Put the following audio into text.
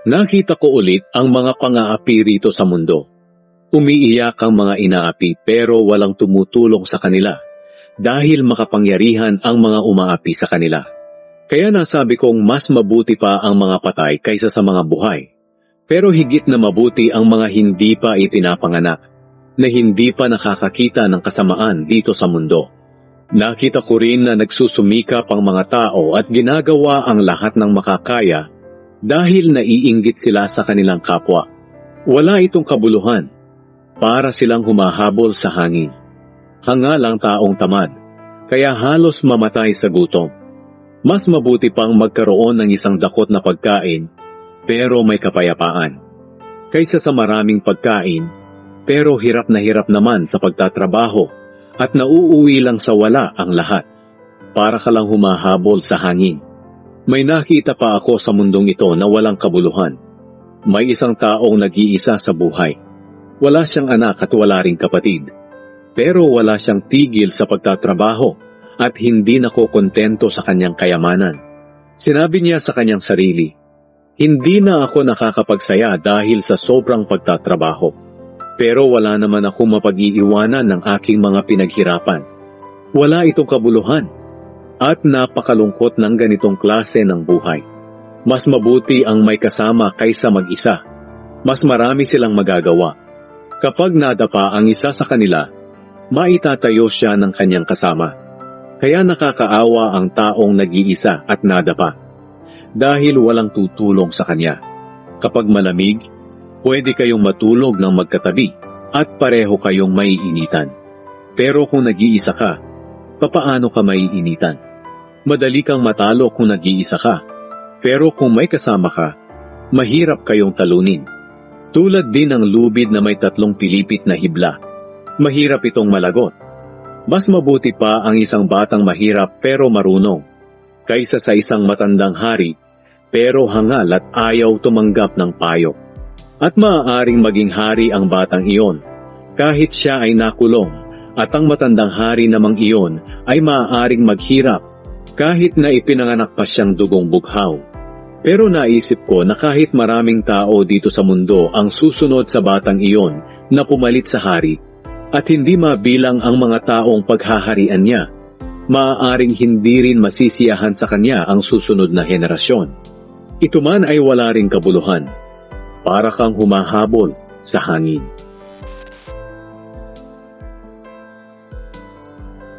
Nakita ko ulit ang mga pang-aapi rito sa mundo. Umiiyak ang mga inaapi pero walang tumutulong sa kanila dahil makapangyarihan ang mga umaapi sa kanila. Kaya nasabi kong mas mabuti pa ang mga patay kaysa sa mga buhay. Pero higit na mabuti ang mga hindi pa ipinapanganak, na hindi pa nakakakita ng kasamaan dito sa mundo. Nakita ko rin na nagsusumikap ang mga tao at ginagawa ang lahat ng makakaya dahil naiinggit sila sa kanilang kapwa. Wala itong kabuluhan. Para silang humahabol sa hangin. Hangal ang taong tamad, kaya halos mamatay sa gutom. Mas mabuti pang magkaroon ng isang dakot na pagkain, pero may kapayapaan. Kaysa sa maraming pagkain, pero hirap naman sa pagtatrabaho at nauuwi lang sa wala ang lahat. Para ka lang humahabol sa hangin. May nakita pa ako sa mundong ito na walang kabuluhan. May isang taong nag-iisa sa buhay. Wala siyang anak at wala ring kapatid. Pero wala siyang tigil sa pagtatrabaho at hindi nakokontento sa kanyang kayamanan. Sinabi niya sa kanyang sarili, "Hindi na ako nakakapagsaya dahil sa sobrang pagtatrabaho. Pero wala naman ako mapag-iiwanan ng aking mga pinaghirapan. Wala itong kabuluhan at napakalungkot ng ganitong klase ng buhay. Mas mabuti ang may kasama kaysa mag-isa. Mas marami silang magagawa. Kapag nadapa ang isa sa kanila, maitatayo siya ng kanyang kasama. Kaya nakakaawa ang taong nag-iisa at nadapa, dahil walang tutulong sa kanya. Kapag malamig, pwede kayong matulog ng magkatabi at pareho kayong maiinitan. Pero kung nag-iisa ka, papaano ka maiinitan? Madali kang matalo kung nag-iisa ka, pero kung may kasama ka, mahirap kayong talunin. Tulad din ng lubid na may 3 pilipit na hibla. Mahirap itong malagot. Mas mabuti pa ang isang batang mahirap pero marunong, kaysa sa isang matandang hari pero hangal at ayaw tumanggap ng payo. At maaaring maging hari ang batang iyon, kahit siya ay nakulong, at ang matandang hari namang iyon ay maaaring maghirap, kahit na ipinanganak pa siyang dugong bughaw. Pero naisip ko na kahit maraming tao dito sa mundo ang susunod sa batang iyon na pumalit sa hari, at hindi mabilang ang mga taong paghaharian niya, maaaring hindi rin masisiyahan sa kanya ang susunod na henerasyon. Ito man ay wala ring kabuluhan. Para kang humahabol sa hangin.